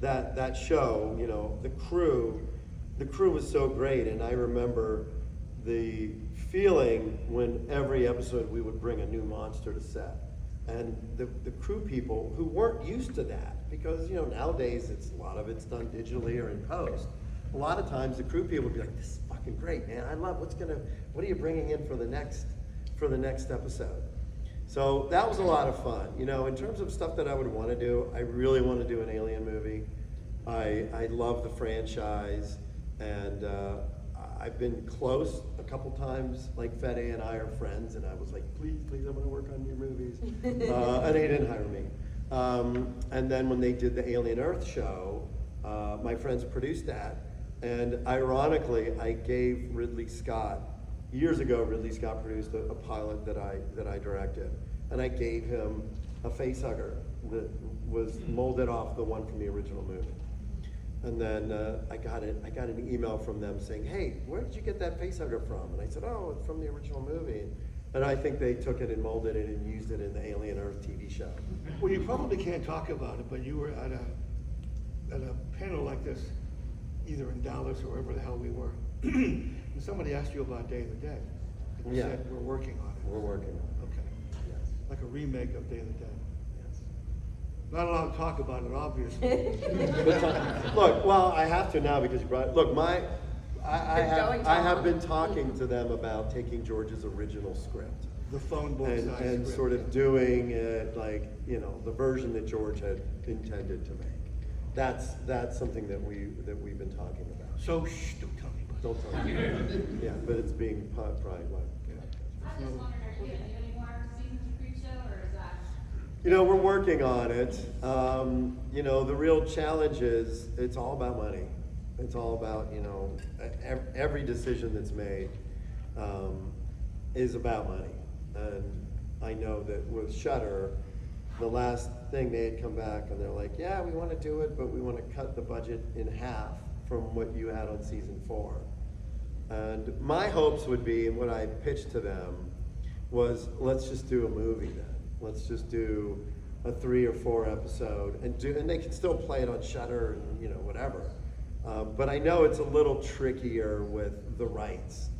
Speaker 1: That show, you know, the crew was so great, and I remember the feeling when every episode we would bring a new monster to set. And the crew people who weren't used to that, because you know nowadays a lot of it's done digitally or in post. A lot of times the crew people would be like, "This is fucking great, man! I love what are you bringing in for the next episode?" So that was a lot of fun. You know, in terms of stuff that I would want to do, I really want to do an Alien movie. I love the franchise, and I've been close a couple times. Like Fede and I are friends, and I was like, please, I want to work on your movies. And they didn't hire me. And then when they did the Alien Earth show, my friends produced that. And ironically, I gave Ridley Scott, years ago, Ridley Scott produced a pilot that I directed. And I gave him a face hugger that was molded off the one from the original movie. And then I got an email from them saying, "Hey, where did you get that facehugger from?" And I said, "Oh, it's from the original movie." And I think they took it and molded it and used it in the Alien Earth TV show.
Speaker 3: Well, you probably can't talk about it, but you were at a panel like this, either in Dallas or wherever the hell we were. And somebody asked you about Day of the Dead. And you
Speaker 1: Yeah.
Speaker 3: said, we're working on it.
Speaker 1: We're working on it.
Speaker 3: Okay.
Speaker 1: Yes.
Speaker 3: Like a remake of Day of the Dead.
Speaker 1: Yes.
Speaker 3: Not allowed to talk about it, obviously.
Speaker 1: Look, well, I have to now because you brought it. Look, I have been talking to them about taking George's original script
Speaker 3: The phone book size
Speaker 1: and
Speaker 3: script.
Speaker 1: sort of doing it like, you know, the version that George had intended to make. That's something that we've been talking about.
Speaker 3: So, shh, don't tell anybody.
Speaker 1: Don't tell me. Yeah, but it's being probably what.
Speaker 10: I just wondered, are you gonna do any more seasons of Creepshow, or is that?
Speaker 1: You know, we're working on it. You know, the real challenge is it's all about money. It's all about, you know, every decision that's made is about money. And I know that with Shudder, the last thing they had come back and they're like, yeah, we want to do it, but we want to cut the budget in half from what you had on season 4. And my hopes would be, and what I pitched to them was, let's just do a movie then. Let's just do a 3 or 4 episode and they can still play it on Shudder and, you know, whatever. But I know it's a little trickier with the rights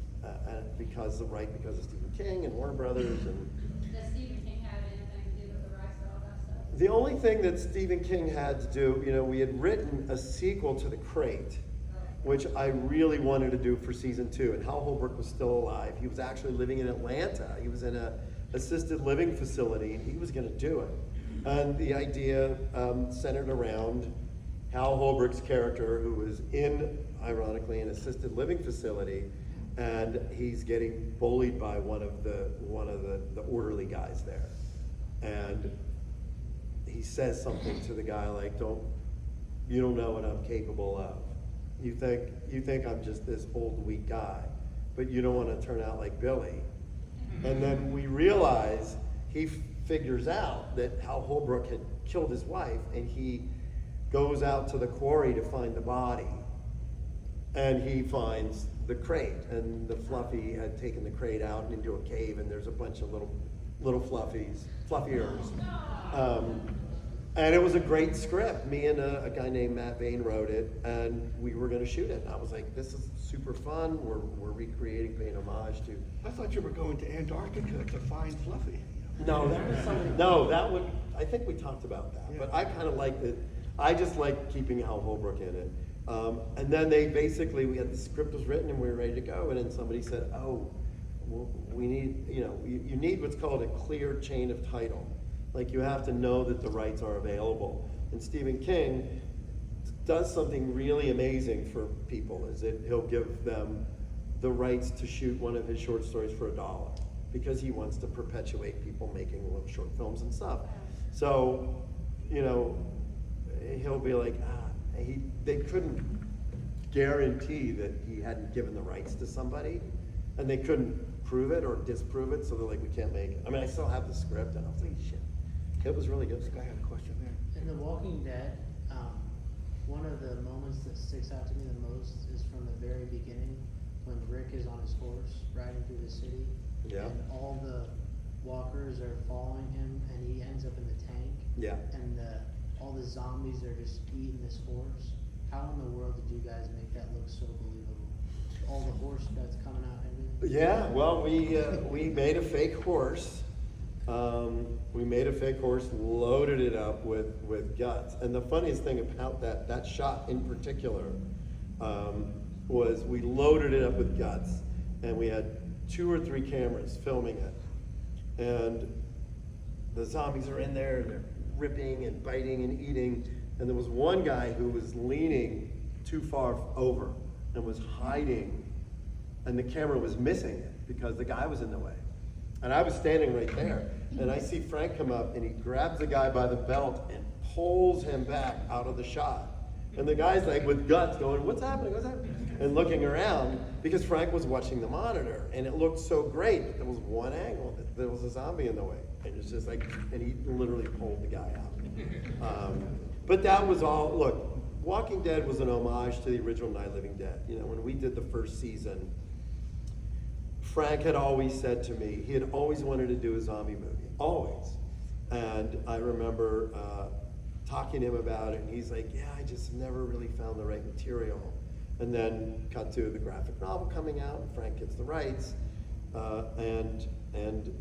Speaker 1: because of Stephen King and Warner Brothers and.
Speaker 10: Does Stephen King have anything to do with the rights or all that stuff?
Speaker 1: The only thing that Stephen King had to do, you know, we had written a sequel to The Crate, which I really wanted to do for season 2, and Hal Holbrook was still alive. He was actually living in Atlanta. He was in a assisted living facility, and he was going to do it. And the idea centered around Hal Holbrook's character, who was ironically, an assisted living facility, and he's getting bullied by one of the orderly guys there, and he says something to the guy like, you don't know what I'm capable of. You think I'm just this old weak guy, but you don't want to turn out like Billy. And then we realize he figures out that Hal Holbrook had killed his wife, and he goes out to the quarry to find the body. And he finds the crate, and the Fluffy had taken the crate out and into a cave, and there's a bunch of little fluffiers. And it was a great script. Me and a guy named Matt Bain wrote it, and we were going to shoot it. And I was like, this is super fun. We're recreating, paying homage to.
Speaker 3: I thought you were going to Antarctica to find Fluffy.
Speaker 1: No, that was something. No, that would. I think we talked about that,
Speaker 3: Yeah.
Speaker 1: but I kind of liked it. I just liked keeping Hal Holbrook in it. And then we had the script was written and we were ready to go, and then somebody said, "Oh, well, we need, you need what's called a clear chain of title. Like you have to know that the rights are available." And Stephen King does something really amazing for people is that he'll give them the rights to shoot one of his short stories for $1 because he wants to perpetuate people making little short films and stuff. So, you know, he'll be like, they couldn't guarantee that he hadn't given the rights to somebody, and they couldn't prove it or disprove it, so they're like, we can't make it. I mean, I still have the script, and I was like, shit, it was really good.
Speaker 3: This guy had a question there.
Speaker 11: In The Walking Dead, one of the moments that sticks out to me the most is from the very beginning when Rick is on his horse riding through the city.
Speaker 1: Yeah.
Speaker 11: And all the walkers are following him and he ends up in the tank.
Speaker 1: Yeah.
Speaker 11: And all the zombies are just eating this horse. How in the world did you guys make that look so believable? All the horse guts coming out and everything?
Speaker 1: Yeah, well, we made a fake horse. Loaded it up with guts. And the funniest thing about that shot in particular was we loaded it up with guts, and we had 2 or 3 cameras filming it. And the zombies are in there, and they're ripping and biting and eating. And there was one guy who was leaning too far over and was hiding, and the camera was missing it because the guy was in the way. And I was standing right there, and I see Frank come up, and he grabs the guy by the belt and pulls him back out of the shot. And the guy's like with guts going, what's happening, what's happening? And looking around because Frank was watching the monitor, and it looked so great, but there was one angle that there was a zombie in the way. And it's just like, and he literally pulled the guy out. But that was all, look, Walking Dead was an homage to the original Night of the Living Dead. You know, when we did the first season, Frank had always said to me, he had always wanted to do a zombie movie, always. And I remember talking to him about it, and he's like, yeah, I just never really found the right material. And then cut to the graphic novel coming out, and Frank gets the rights. And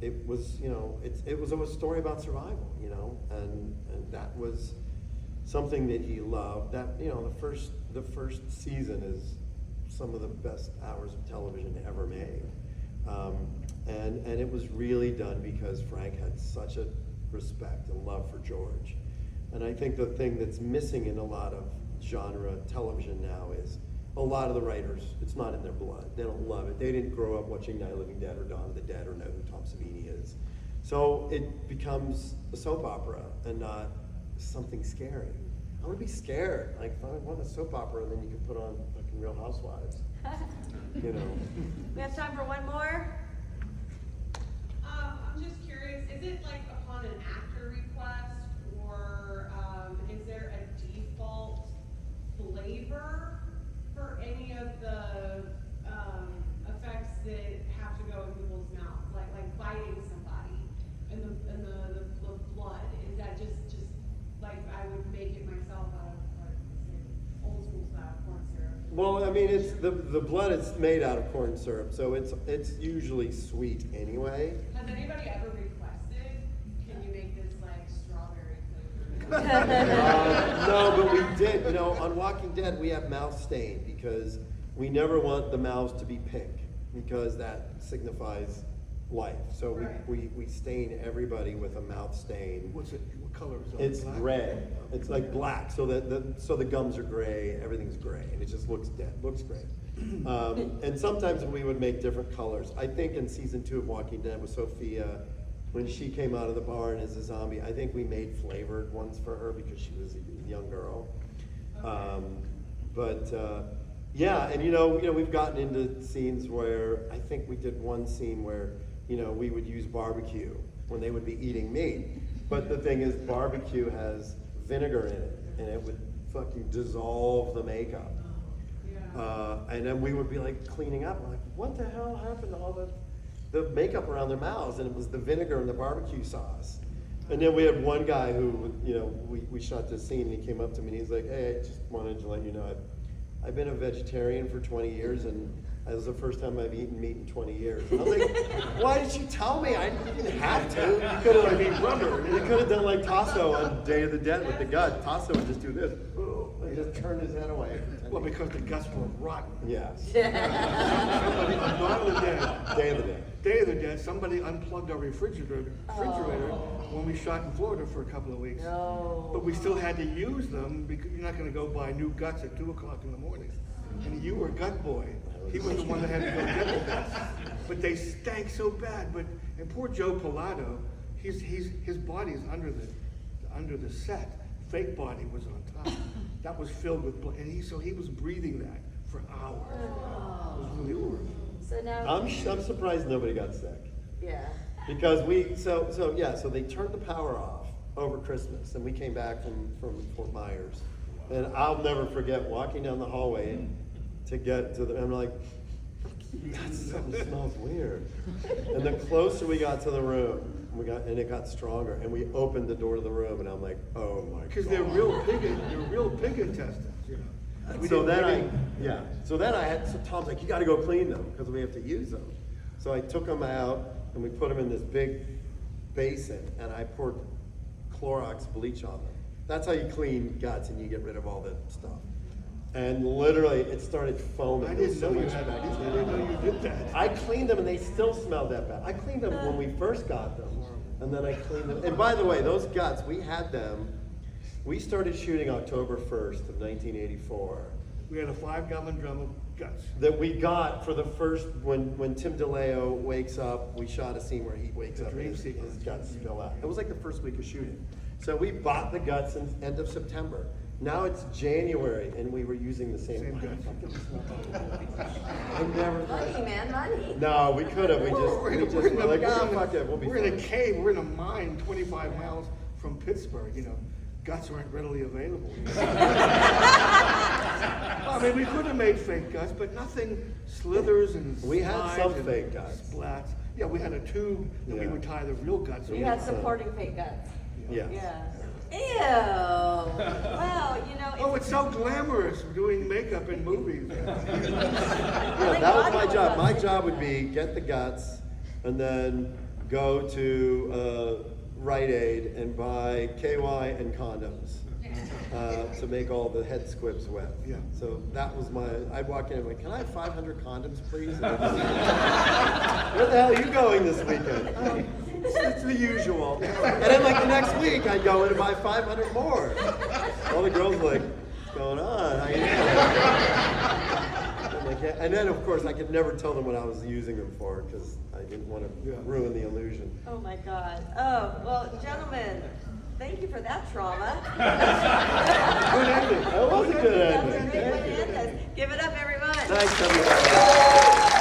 Speaker 1: it was, you know, it was a story about survival, you know, and that was something that he loved. That, you know, the first season is some of the best hours of television ever made. And it was really done because Frank had such a respect and love for George. And I think the thing that's missing in a lot of genre television now is a lot of the writers, it's not in their blood. They don't love it. They didn't grow up watching Night of the Living Dead or Dawn of the Dead or know who Tom Savini is. So it becomes a soap opera and not something scary. I want to be scared. Like, I want a soap opera, and then you can put on fucking Real Housewives. You know.
Speaker 2: We have time for one more.
Speaker 12: I'm just curious, is it like upon an actor request, or is there a default flavor for any of the effects that have to go in people's mouths, like biting somebody and the blood? Is that just like I would make it myself out of old school style corn syrup?
Speaker 1: Well, I mean, it's the blood is made out of corn syrup, so it's usually sweet anyway.
Speaker 12: Has anybody ever requested, can you make this like strawberry flavor?
Speaker 1: No, but we did. You know, on Walking Dead, we have mouth stain because we never want the mouths to be pink because that signifies life. So
Speaker 12: Right.
Speaker 1: we stain everybody with a mouth stain.
Speaker 3: What color is it?
Speaker 1: It's
Speaker 3: Black?
Speaker 1: gray. It's like black. So the gums are gray. Everything's gray, and it just looks dead. Looks great. And sometimes we would make different colors. I think in season 2 of Walking Dead with Sophia, when she came out of the barn as a zombie, I think we made flavored ones for her because she was a young girl. Yeah, and you know, we've gotten into scenes where I think we did one scene where, you know, we would use barbecue when they would be eating meat. But the thing is, barbecue has vinegar in it, and it would fucking dissolve the makeup. And then we would be like cleaning up, like, what the hell happened to all the makeup around their mouths? And it was the vinegar and the barbecue sauce. And then we had one guy who, you know, we shot this scene, and he came up to me and he's like, hey, I just wanted to let you know, I've been a vegetarian for 20 years, and That was the first time I've eaten meat in 20 years. And I was like, why didn't you tell me? I didn't have to. You could have like rubber. You could have done like Tasso on Day of the Dead with the gut. Tasso would just do this. And just turn his head away.
Speaker 3: Well, because the guts were rotten.
Speaker 1: Yes.
Speaker 3: Somebody on Dawn of the Dead,
Speaker 1: Day of the Dead.
Speaker 3: Day of the Dead, somebody unplugged our refrigerator when we shot in Florida for a couple of weeks.
Speaker 2: No.
Speaker 3: But we still had to use them because you're not gonna go buy new guts at 2 o'clock in the morning. And you were gut boy. He was the one that had to go get the guts. But they stank so bad. And poor Joe Pilato, his body is under the set. Fake body was on top. That was filled with blood. And he was breathing that for hours. It was really horrible.
Speaker 2: So now.
Speaker 1: I'm surprised nobody got sick.
Speaker 2: Yeah.
Speaker 1: Because so they turned the power off over Christmas, and we came back from Fort Myers, and I'll never forget walking down the hallway to get to I'm like, that something smells weird. And the closer we got to the room, it got stronger, and we opened the door to the room, and I'm like, oh my god.
Speaker 3: Because they're real pig intestines, you know.
Speaker 1: So then I had, so Tom's like, you gotta go clean them, because we have to use them. So I took them out, and we put them in this big basin, and I poured Clorox bleach on them. That's how you clean guts, and you get rid of all the stuff. And literally, it started foaming.
Speaker 3: I
Speaker 1: There was
Speaker 3: didn't know
Speaker 1: so
Speaker 3: you
Speaker 1: much
Speaker 3: had that.
Speaker 1: back.
Speaker 3: I didn't know you did that.
Speaker 1: I cleaned them, and they still smelled that bad. I cleaned them when we first got them, and then I cleaned them. And by the way, those guts, we had them. We started shooting October 1st of 1984.
Speaker 3: We had a 5-gallon drum of guts.
Speaker 1: That we got for the first, when Tim DeLeo wakes up, we shot a scene where he wakes
Speaker 3: The
Speaker 1: up and
Speaker 3: dream
Speaker 1: his
Speaker 3: sequence.
Speaker 1: guts spill out. It was like the first week of shooting. So we bought the guts in end of September. Now it's January, and we were using the same.
Speaker 3: Same guts.
Speaker 1: I never.
Speaker 2: Money, man, money.
Speaker 1: No, we could have. We just were like, fuck it, we'll be
Speaker 3: We're in
Speaker 1: fine.
Speaker 3: a cave, we're in a mine 25 miles from Pittsburgh, you know. Guts aren't readily available. I mean, we could have made fake guts, but nothing slithers and
Speaker 1: We had
Speaker 3: slides
Speaker 1: some
Speaker 3: and
Speaker 1: fake guts.
Speaker 3: splats. Yeah, we had a tube that we
Speaker 1: Yeah.
Speaker 3: would tie the real guts
Speaker 2: You
Speaker 3: over.
Speaker 2: had supporting fake guts.
Speaker 1: Yes.
Speaker 2: Yeah. Ew. Well, you know.
Speaker 3: Oh, it's so glamorous doing makeup in movies.
Speaker 1: Yeah, that was my job. My job would be get the guts, and then go to Rite Aid and buy KY and condoms to make all the head squibs wet.
Speaker 3: Yeah.
Speaker 1: So that was I'd walk in and be like, can I have 500 condoms, please? And where the hell are you going this weekend? Oh, it's the usual. And then like the next week, I'd go in and buy 500 more. All the girls were like, what's going on? How you doing? I'm like, yeah. And then of course I could never tell them what I was using them for because I didn't want to ruin the illusion.
Speaker 2: Oh my God. Oh, well, gentlemen, thank you for that trauma.
Speaker 3: Good ending.
Speaker 1: That was a good ending.
Speaker 2: Great way to end this. Give it up, everyone.
Speaker 1: Thanks, everybody.